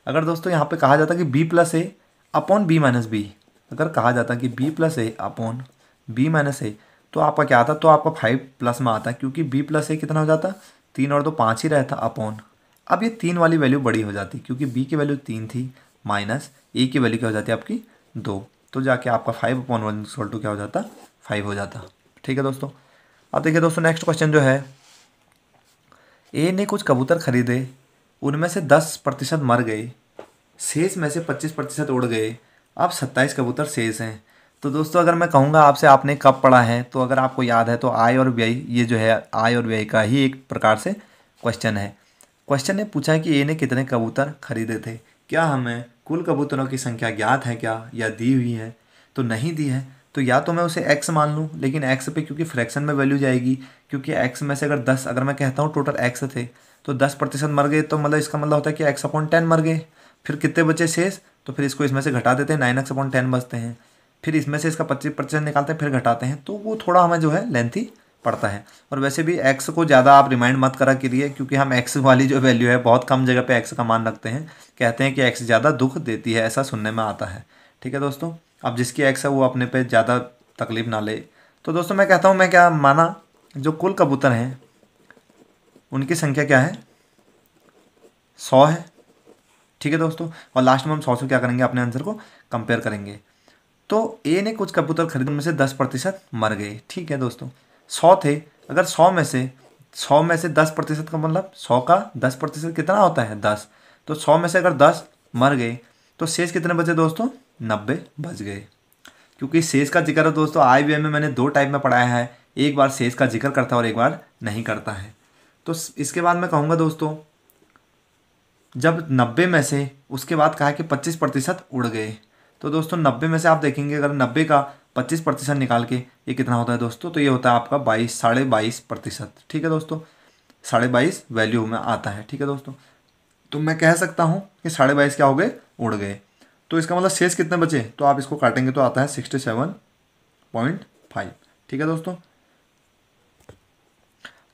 अगर दोस्तों यहाँ पे कहा जाता कि b+a अपॉन b-b, अगर कहा जाता कि b+a अपॉन b-a, तो आपका क्या आता, तो आपका 5 प्लस में आता, क्योंकि b+a कितना हो जाता 3 और 2 5 ही रहता अपॉन। अब ये 3 वाली वैल्यू बड़ी हो जाती, क्योंकि b की वैल्यू 3 थी माइनस a की वैल्यू क्या हो जाती है आपकी 2, तो जाके आपका 5/1 क्या हो जाता 5 हो जाता। ठीक है दोस्तों, अब देखिए दोस्तों नेक्स्ट क्वेश्चन जो है, ए ने कुछ कबूतर खरीदे, उनमें से 10% मर गए, शेष में से 25% उड़ गए, अब 27 कबूतर शेष हैं। तो दोस्तों अगर मैं कहूँगा आपसे आपने कब पढ़ा है, तो अगर आपको याद है तो आय और व्यय, ये जो है आय और व्यय का ही एक प्रकार से क्वेश्चन है। क्वेश्चन ने पूछा है कि ए ने कितने कबूतर खरीदे थे। क्या हमें कुल कबूतरों की संख्या ज्ञात है क्या, या दी हुई है, तो नहीं दी है। तो या तो मैं उसे x मान लूँ, लेकिन x पे क्योंकि फ्रैक्शन में वैल्यू जाएगी, क्योंकि x में से अगर 10, अगर मैं कहता हूँ टोटल x थे तो 10% मर गए, तो मतलब इसका मतलब होता है कि x/10 मर गए। फिर कितने बचे शेष, तो फिर इसको इसमें से घटा देते हैं, 9x/10 बचते हैं। फिर इसमें से इसका 25% निकालते हैं, फिर घटाते हैं, तो वो थोड़ा हमें जो है लेंथी पड़ता है। और वैसे भी x को ज़्यादा आप रिमाइंड मत करा करिए, क्योंकि हम x वाली जो वैल्यू है बहुत कम जगह पे x का मान रखते हैं। कहते हैं कि x ज़्यादा दुख देती है, ऐसा सुनने में आता है। ठीक है दोस्तों, अब जिसकी x है वो अपने पे ज़्यादा तकलीफ ना ले। तो दोस्तों मैं कहता हूँ, मैं क्या माना, जो कुल कबूतर हैं उनकी संख्या क्या है 100 है। ठीक है दोस्तों, और लास्ट में हम 100 से क्या करेंगे, अपने आंसर को कंपेयर करेंगे। तो ए ने कुछ कबूतर खरीदे, उनमें से 10% मर गए। ठीक है दोस्तों, 100 थे, अगर 100 में से 10% का मतलब 100 का 10% कितना होता है 10, तो 100 में से अगर 10 मर गए तो शेष कितने बचे दोस्तों 90 बच गए। क्योंकि शेष का जिक्र है दोस्तों IBM में मैंने 2 टाइप में पढ़ाया है, एक बार शेष का जिक्र करता है और एक बार नहीं करता है। तो इसके बाद मैं कहूँगा दोस्तों, जब 90 में से उसके बाद कहा कि 25% उड़ गए, तो दोस्तों 90 में से आप देखेंगे अगर 90 का 25% निकाल के ये कितना होता है दोस्तों, तो ये होता है आपका 22.5%। ठीक है दोस्तों, 22.5 वैल्यू में आता है। ठीक है दोस्तों, तो मैं कह सकता हूँ कि 22.5 क्या हो गए उड़ गए। तो इसका मतलब शेष कितने बचे, तो आप इसको काटेंगे तो आता है 67.5। ठीक है दोस्तों,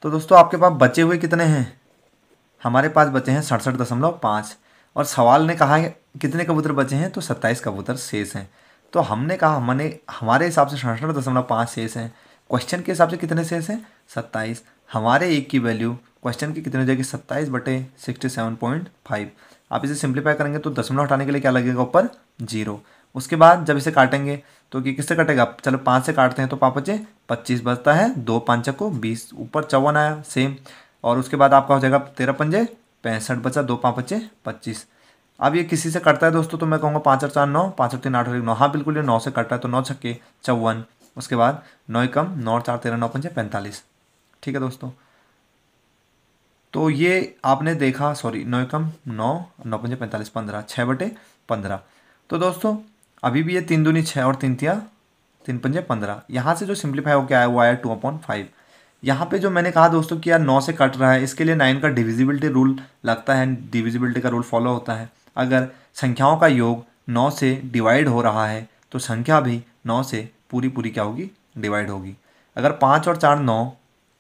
तो दोस्तों आपके पास बचे हुए कितने हैं, हमारे पास बचे हैं 67.5, और सवाल ने कहा है कितने कबूतर बचे हैं, तो 27 कबूतर शेष हैं। तो हमने कहा हमारे हिसाब से 67.5 शेष हैं, क्वेश्चन के हिसाब से कितने शेष हैं 27। हमारे एक की वैल्यू क्वेश्चन की कितनी हो जाएगी 27/67.5। आप इसे सिंप्लीफाई करेंगे तो दशमलव हटाने के लिए क्या लगेगा ऊपर 0। उसके बाद जब इसे काटेंगे तो कि किससे कटेगा, चलो 5 से काटते हैं तो 5 बचे 25 बचता है, 2 5 को 20, ऊपर 54 आया सेम। और उसके बाद आपका हो जाएगा 13 पंजे 65 बचा, 2 5 बचे 25। अब ये किसी से कटता है दोस्तों, तो मैं कहूँगा 5 और 4 9, 5 और 3 8 और 1 9, हाँ बिल्कुल ये 9 से कट रहा है, तो 9 छक्के 54। उसके बाद 9 कम 9 और 4 13 9 पंजे 45। ठीक है दोस्तों, तो ये आपने देखा, सॉरी 9 कम 9 9 पंजे 45 15, 6/15। तो दोस्तों अभी भी ये 3 दूनी 6 और 3 तिया 3 पंजे 15। यहाँ से जो सिंप्लीफाई होकर आया वो आया 2/5। यहाँ पे जो मैंने कहा दोस्तों कि यार 9 से कट रहा है, इसके लिए 9 का डिविजिबिलिटी रूल लगता है, डिविजिबिलिटी का रूल फॉलो होता है। अगर संख्याओं का योग 9 से डिवाइड हो रहा है तो संख्या भी 9 से पूरी क्या होगी डिवाइड होगी। अगर 5 और 4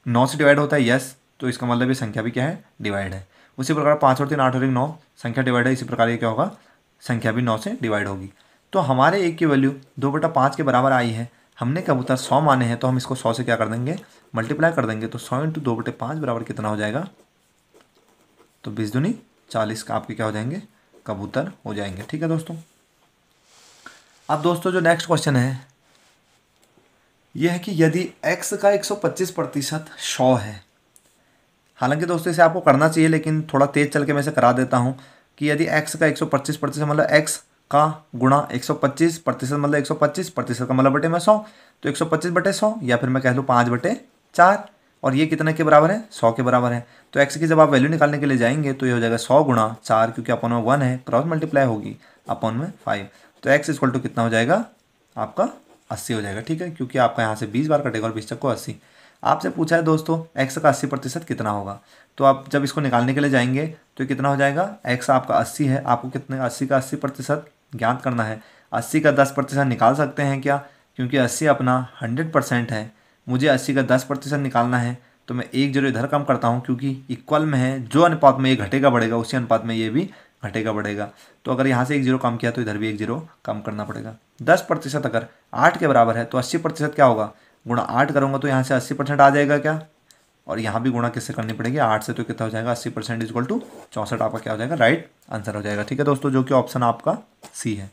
9 से डिवाइड होता है यस, तो इसका मतलब ये संख्या भी क्या है डिवाइड है। उसी प्रकार 5 और 3 8 और 1 9 संख्या डिवाइड है, इसी प्रकार ये क्या होगा संख्या भी 9 से डिवाइड होगी। तो हमारे एक की वैल्यू 2/5 के बराबर आई है। हमने कबूतर 100 माने हैं, तो हम इसको 100 से क्या कर देंगे मल्टीप्लाई कर देंगे, तो 100 × 2/5 बराबर कितना हो जाएगा तो 20 दूनी 40 का आपके क्या हो जाएंगे, कबूतर हो जाएंगे। ठीक है दोस्तों। अब दोस्तों जो नेक्स्ट क्वेश्चन है यह है कि यदि x का 125% 100 है, हालांकि दोस्तों इसे आपको करना चाहिए लेकिन थोड़ा तेज चल के मैं इसे करा देता हूँ कि यदि x का 125% मतलब x का गुणा 125% मतलब 125% का मतलब बटे में 100, तो 125/100 या फिर मैं कह लूँ 5/4, और ये कितने के बराबर है, 100 के बराबर है। तो x की जब आप वैल्यू निकालने के लिए जाएंगे तो ये हो जाएगा 100 गुणा 4, क्योंकि अपन में 1 है, क्रॉस मल्टीप्लाई होगी अपन में 5, तो x इक्वल टू कितना हो जाएगा आपका 80 हो जाएगा। ठीक है, क्योंकि आपका यहाँ से 20 बार कटेगा और 20 चक्को 80। आपसे पूछा है दोस्तों x का 80% कितना होगा, तो आप जब इसको निकालने के लिए जाएंगे तो ये कितना हो जाएगा, x आपका 80 है, आपको कितने 80 का 80% ज्ञात करना है। 80 का 10% निकाल सकते हैं क्या, क्योंकि 80 अपना 100% है, मुझे 80 का 10% निकालना है, तो मैं एक जीरो इधर कम करता हूँ क्योंकि इक्वल में है, जो अनुपात में ये घटेगा बढ़ेगा उसी अनुपात में ये भी घटेगा बढ़ेगा। तो अगर यहाँ से एक जीरो कम किया तो इधर भी एक जीरो कम करना पड़ेगा। 10% अगर 8 के बराबर है तो 80% क्या होगा, गुणा 8 करूँगा तो यहाँ से 80% आ जाएगा क्या, और यहाँ भी गुणा किससे करनी पड़ेगी 8 से, तो कितना हो जाएगा 80% इक्वल टू 64 आपका क्या हो जाएगा, राइट आंसर हो जाएगा। ठीक है दोस्तों, जो कि ऑप्शन आपका सी है।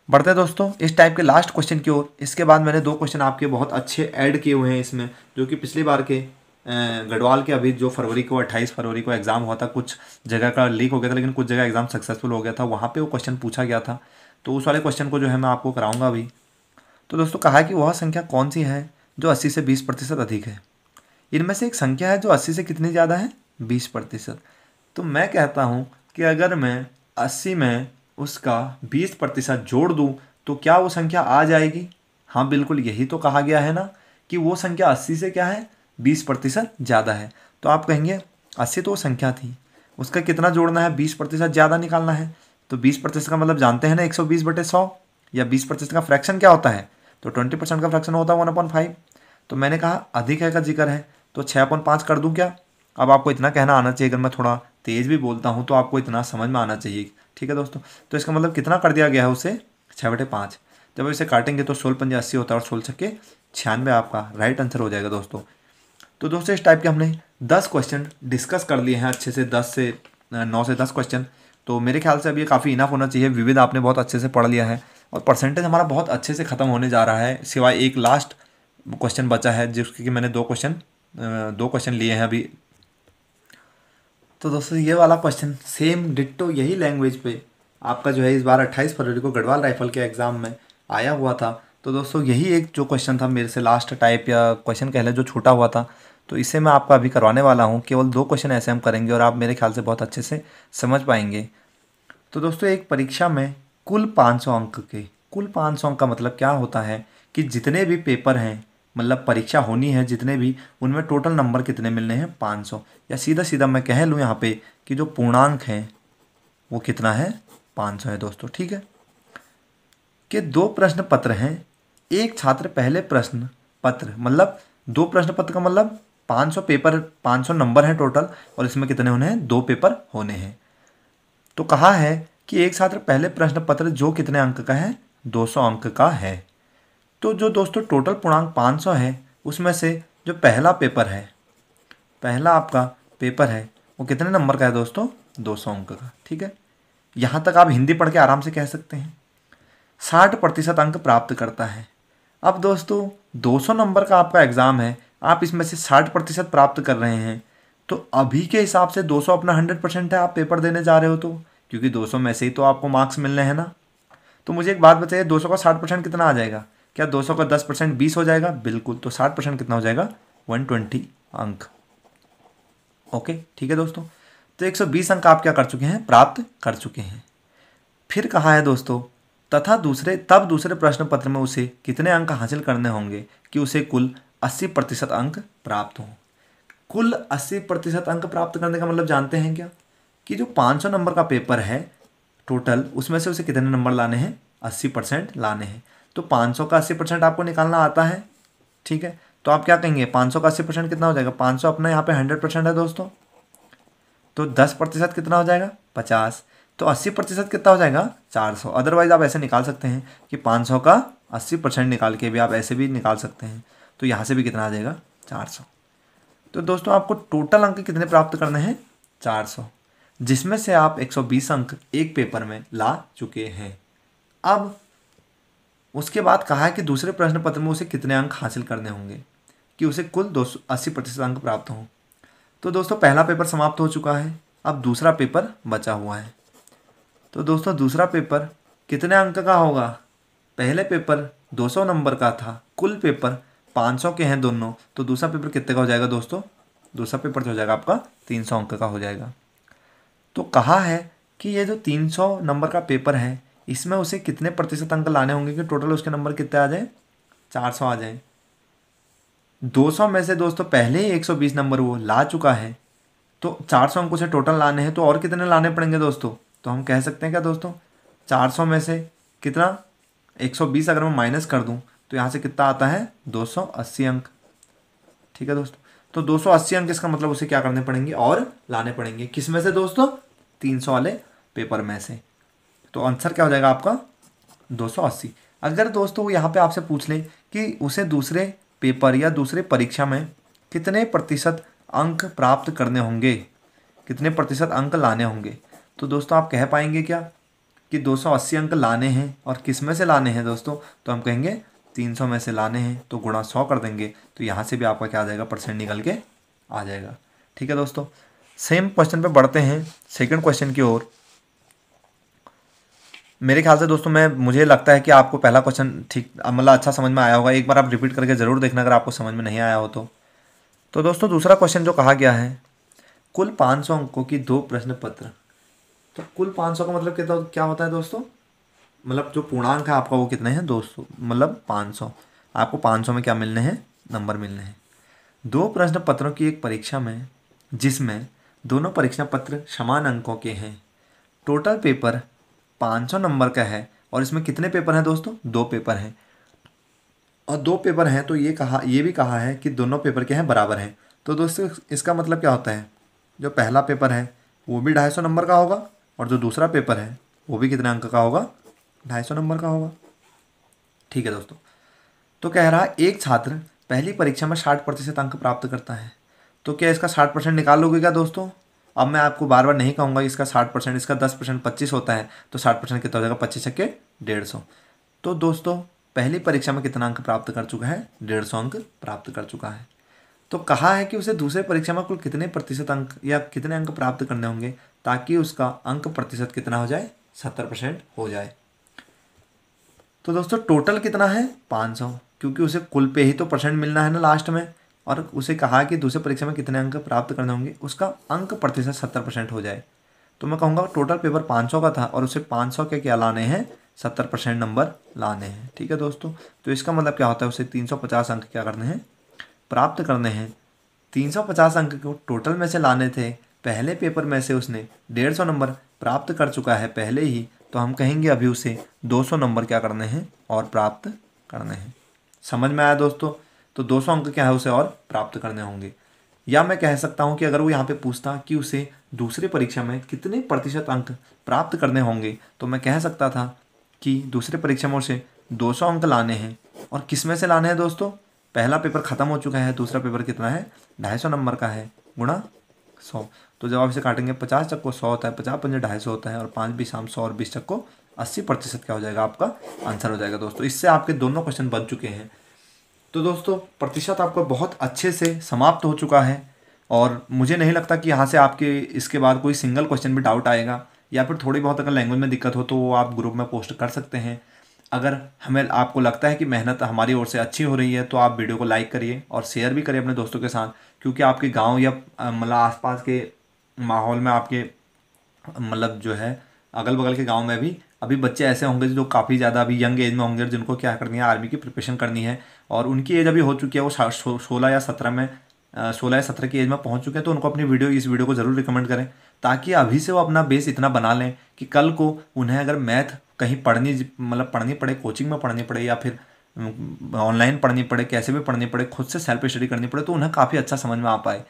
बढ़ते हैं दोस्तों इस टाइप के लास्ट क्वेश्चन की ओर। इसके बाद मैंने 2 क्वेश्चन आपके बहुत अच्छे ऐड किए हुए हैं इसमें, जो कि पिछली बार के गढ़वाल के अभी जो फरवरी को 28 फरवरी को एग्ज़ाम हुआ था, कुछ जगह का लीक हो गया था लेकिन कुछ जगह एग्ज़ाम सक्सेसफुल हो गया था, वहाँ पे वो क्वेश्चन पूछा गया था, तो उस वाले क्वेश्चन को जो है मैं आपको कराऊंगा अभी। तो दोस्तों कहा है कि वह संख्या कौन सी है जो 80 से 20% अधिक है। इनमें से एक संख्या है जो 80 से कितनी ज़्यादा है, 20%। तो मैं कहता हूँ कि अगर मैं 80 में उसका 20% जोड़ दूँ तो क्या वो संख्या आ जाएगी। हाँ बिल्कुल, यही तो कहा गया है ना कि वो संख्या 80 से क्या है, 20% ज़्यादा है। तो आप कहेंगे 80 तो वो संख्या थी, उसका कितना जोड़ना है, 20% ज़्यादा निकालना है। तो 20% का मतलब जानते हैं ना 120/100, या 20% का फ्रैक्शन क्या होता है, तो 20% का फ्रैक्शन होता है 1/5। तो मैंने कहा अधिक है का जिक्र है तो 6/5 कर दूं क्या। अब आपको इतना कहना आना चाहिए, अगर मैं थोड़ा तेज़ भी बोलता हूँ तो आपको इतना समझ में आना चाहिए। ठीक है दोस्तों, तो इसका मतलब कितना कर दिया गया है उसे, 6/5। जब इसे काटेंगे तो 16×5 = 80 होता है, और 16×6 = 96 आपका राइट आंसर हो जाएगा दोस्तों। तो दोस्तों इस टाइप के हमने 10 क्वेश्चन डिस्कस कर लिए हैं अच्छे से, 9 से 10 क्वेश्चन। तो मेरे ख्याल से अब ये काफ़ी इनफ होना चाहिए। विविध आपने बहुत अच्छे से पढ़ लिया है और परसेंटेज हमारा बहुत अच्छे से ख़त्म होने जा रहा है, सिवाय एक लास्ट क्वेश्चन बचा है जिसके कि मैंने 2 क्वेश्चन लिए हैं अभी। तो दोस्तों ये वाला क्वेश्चन सेम डिट्टो यही लैंग्वेज पे आपका जो है इस बार 28 फरवरी को गढ़वाल राइफल के एग्ज़ाम में आया हुआ था। तो दोस्तों यही एक जो क्वेश्चन था मेरे से लास्ट टाइप या क्वेश्चन कह लें जो छूटा हुआ था, तो इसे मैं आपका अभी करवाने वाला हूँ। केवल 2 क्वेश्चन ऐसे हम करेंगे और आप मेरे ख्याल से बहुत अच्छे से समझ पाएंगे। तो दोस्तों एक परीक्षा में कुल 500 अंक के, कुल 500 अंक का मतलब क्या होता है कि जितने भी पेपर हैं, मतलब परीक्षा होनी है जितने भी, उनमें टोटल नंबर कितने मिलने हैं 500, या सीधा सीधा मैं कह लूँ यहाँ पे कि जो पूर्णांक है वो कितना है 500 है दोस्तों। ठीक है, कि 2 प्रश्न पत्र हैं, एक छात्र पहले प्रश्न पत्र मतलब 2 प्रश्न पत्र का मतलब 500 पेपर, 500 नंबर हैं टोटल, और इसमें कितने होने हैं 2 पेपर होने हैं। तो कहा है कि एक छात्र पहले प्रश्न पत्र जो कितने अंक का है, 200 अंक का है। तो जो दोस्तों टोटल पूर्णांक 500 है उसमें से जो पहला पेपर है, पहला आपका पेपर है वो कितने नंबर का है दोस्तों, 200 अंक का। ठीक है, यहाँ तक आप हिंदी पढ़ के आराम से कह सकते हैं। 60% अंक प्राप्त करता है। अब दोस्तों 200 नंबर का आपका एग्ज़ाम है, आप इसमें से 60% प्राप्त कर रहे हैं, तो अभी के हिसाब से 200 अपना 100% है, आप पेपर देने जा रहे हो तो, क्योंकि 200 में से ही तो आपको मार्क्स मिलने हैं ना। तो मुझे एक बात बताइए, 200 का 60% कितना आ जाएगा, क्या 200 का 10% 20 हो जाएगा, बिल्कुल। तो 60% कितना हो जाएगा 120 अंक। ओके ठीक है दोस्तों, तो 120 अंक आप क्या कर चुके हैं, प्राप्त कर चुके हैं। फिर कहा है दोस्तों तब दूसरे प्रश्न पत्र में उसे कितने अंक हासिल करने होंगे कि उसे कुल 80% अंक प्राप्त हों। कुल 80% अंक प्राप्त करने का मतलब जानते हैं क्या, कि जो 500 नंबर का पेपर है टोटल, उसमें से उसे कितने नंबर लाने हैं, 80% लाने हैं। तो 500 का 80% आपको निकालना आता है। ठीक है, तो आप क्या कहेंगे 500 का 80% कितना हो जाएगा, 500 अपना यहाँ पे 100% है दोस्तों, तो 10% कितना हो जाएगा 50, तो 80% कितना हो जाएगा 400। अदरवाइज आप ऐसे निकाल सकते हैं कि 500 का 80% निकाल के भी आप ऐसे भी निकाल सकते हैं, तो यहाँ से भी कितना आ जाएगा 400। तो दोस्तों आपको टोटल अंक कितने प्राप्त करने हैं, 400, जिसमें से आप 120 अंक एक पेपर में ला चुके हैं। अब उसके बाद कहा है कि दूसरे प्रश्न पत्र में उसे कितने अंक हासिल करने होंगे कि उसे कुल 280% अंक प्राप्त हों। तो दोस्तों पहला पेपर समाप्त हो चुका है, अब दूसरा पेपर बचा हुआ है। तो दोस्तों दूसरा पेपर कितने अंक का होगा? पहले पेपर 200 नंबर का था, कुल पेपर 500 के हैं दोनों, तो दूसरा पेपर कितने का हो जाएगा दोस्तों? दूसरा पेपर जो हो जाएगा आपका 300 अंक का हो जाएगा। तो कहा है कि ये जो 300 नंबर का पेपर है इसमें उसे कितने प्रतिशत अंक लाने होंगे कि टोटल उसके नंबर कितने आ जाए? 400 आ जाए। 200 में से दोस्तों पहले ही 120 नंबर वो ला चुका है, तो 400 अंक उसे टोटल लाने हैं, तो और कितने लाने पड़ेंगे दोस्तों? तो हम कह सकते हैं क्या दोस्तों, 400 में से कितना 120 अगर मैं माइनस कर दूं तो यहाँ से कितना आता है? 280 अंक। ठीक है दोस्तों, तो 280 अंक इसका मतलब उसे क्या करने पड़ेंगे? और लाने पड़ेंगे। किस में से दोस्तों? 300 वाले पेपर में से। तो आंसर क्या हो जाएगा आपका? 280। अगर दोस्तों वो यहाँ पे आपसे पूछ ले कि उसे दूसरे पेपर या दूसरे परीक्षा में कितने प्रतिशत अंक प्राप्त करने होंगे, कितने प्रतिशत अंक लाने होंगे, तो दोस्तों आप कह पाएंगे क्या कि 280 अंक लाने हैं और किस में से लाने हैं दोस्तों? तो हम कहेंगे 300 में से लाने हैं, तो गुणा 100 कर देंगे, तो यहाँ से भी आपका क्या आ जाएगा? परसेंट निकल के आ जाएगा। ठीक है दोस्तों, सेम क्वेश्चन पे बढ़ते हैं सेकंड क्वेश्चन की ओर। मेरे ख्याल से दोस्तों मुझे लगता है कि आपको पहला क्वेश्चन ठीक मतलब अच्छा समझ में आया होगा। एक बार आप रिपीट करके ज़रूर देखना अगर आपको समझ में नहीं आया हो तो। दोस्तों दूसरा क्वेश्चन जो कहा गया है, कुल 500 अंकों की 2 प्रश्न पत्र। तो कुल 500 का मतलब क्या होता है दोस्तों? मतलब जो पूर्णांक है आपका वो कितने हैं? 200, मतलब 500। आपको 500 में क्या मिलने हैं? नंबर मिलने हैं। 2 प्रश्न पत्रों की एक परीक्षा में जिसमें दोनों परीक्षा पत्र समान अंकों के हैं, टोटल पेपर 500 नंबर का है और इसमें कितने पेपर हैं दोस्तों? 2 पेपर हैं। और 2 पेपर हैं तो ये भी कहा है कि दोनों पेपर के हैं बराबर हैं। तो दोस्तों इसका मतलब क्या होता है? जो पहला पेपर है वो भी 250 नंबर का होगा और जो दूसरा पेपर है वो भी कितने अंक का होगा? 250 नंबर का होगा। ठीक है दोस्तों, तो कह रहा है एक छात्र पहली परीक्षा में 60% अंक प्राप्त करता है, तो क्या इसका 60% निकाल लोगे क्या दोस्तों? अब मैं आपको बार बार नहीं कहूँगा इसका 60%, इसका 10% 25 होता है, तो 60% कितना हो जाएगा? 25 के 150। तो दोस्तों पहली परीक्षा में कितना अंक प्राप्त कर चुका है? 150 अंक प्राप्त कर चुका है। तो कहा है कि उसे दूसरे परीक्षा में कुल कितने प्रतिशत अंक या कितने अंक प्राप्त करने होंगे ताकि उसका अंक प्रतिशत कितना हो जाए? 70% हो जाए। तो दोस्तों टोटल कितना है? 500, क्योंकि उसे कुल पे ही तो परसेंट मिलना है ना लास्ट में। और उसे कहा कि दूसरे परीक्षा में कितने अंक प्राप्त करने होंगे, उसका अंक प्रतिशत 70% हो जाए। तो मैं कहूँगा टोटल पेपर 500 का था और उसे 500 के क्या लाने हैं? 70% नंबर लाने हैं। ठीक है दोस्तों, तो इसका मतलब क्या होता है? उसे 350 अंक क्या करने हैं? प्राप्त करने हैं। 350 अंक को टोटल में से लाने थे, पहले पेपर में से उसने 150 नंबर प्राप्त कर चुका है पहले ही, तो हम कहेंगे अभी उसे 200 नंबर क्या करने हैं? और प्राप्त करने हैं। समझ में आया दोस्तों? तो 200 अंक क्या है उसे और प्राप्त करने होंगे। या मैं कह सकता हूँ कि अगर वो यहाँ पे पूछता कि उसे दूसरी परीक्षा में कितने प्रतिशत अंक प्राप्त करने होंगे, तो मैं कह सकता था कि दूसरे परीक्षा में उसे 200 अंक लाने हैं। और किस में से लाने हैं दोस्तों? पहला पेपर ख़त्म हो चुका है, दूसरा पेपर कितना है? 250 नंबर का है, गुणा 100। तो जब आप इसे काटेंगे 50 चक्को 100 होता है, 50 पंजे 250 होता है और 5 भी शाम 100 और 20 चक्को 80% क्या हो जाएगा? आपका आंसर हो जाएगा दोस्तों। इससे आपके दोनों क्वेश्चन बन चुके हैं। तो दोस्तों प्रतिशत आपका बहुत अच्छे से समाप्त हो चुका है और मुझे नहीं लगता कि यहाँ से आपके इसके बाद कोई सिंगल क्वेश्चन भी डाउट आएगा, या फिर थोड़ी बहुत अगर लैंग्वेज में दिक्कत हो तो वो आप ग्रुप में पोस्ट कर सकते हैं। अगर हमें आपको लगता है कि मेहनत हमारी ओर से अच्छी हो रही है तो आप वीडियो को लाइक करिए और शेयर भी करिए अपने दोस्तों के साथ, क्योंकि आपके गांव या मतलब आसपास के माहौल में आपके मतलब जो है अगल बगल के गांव में भी अभी बच्चे ऐसे होंगे जो काफ़ी ज़्यादा अभी यंग एज में होंगे जिनको क्या करनी है? आर्मी की प्रिपरेशन करनी है और उनकी एज अभी हो चुकी है, वो 16 या 17 की एज में पहुंच चुके हैं। तो उनको अपनी इस वीडियो को ज़रूर रिकमेंड करें ताकि अभी से वो अपना बेस इतना बना लें कि कल को उन्हें अगर मैथ कहीं पढ़नी पड़े, कोचिंग में पढ़नी पड़े या फिर ऑनलाइन पढ़नी पड़े, कैसे भी पढ़नी पड़े, खुद से सेल्फ स्टडी करनी पड़े, तो उन्हें काफ़ी अच्छा समझ में आ पाए।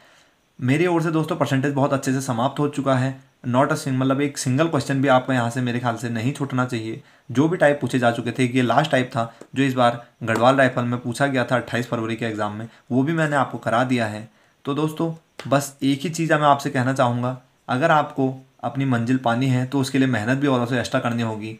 मेरी ओर से दोस्तों परसेंटेज बहुत अच्छे से समाप्त हो चुका है। नॉट मतलब एक सिंगल क्वेश्चन भी आपको यहाँ से मेरे ख्याल से नहीं छूटना चाहिए। जो भी टाइप पूछे जा चुके थे, ये लास्ट टाइप था जो इस बार गढ़वाल राइफल में पूछा गया था 28 फरवरी के एग्ज़ाम में, वो भी मैंने आपको करा दिया है। तो दोस्तों बस एक ही चीज़ मैं आपसे कहना चाहूँगा अगर आपको अपनी मंजिल पानी है तो उसके लिए मेहनत भी औरों से एक्स्ट्रा करनी होगी।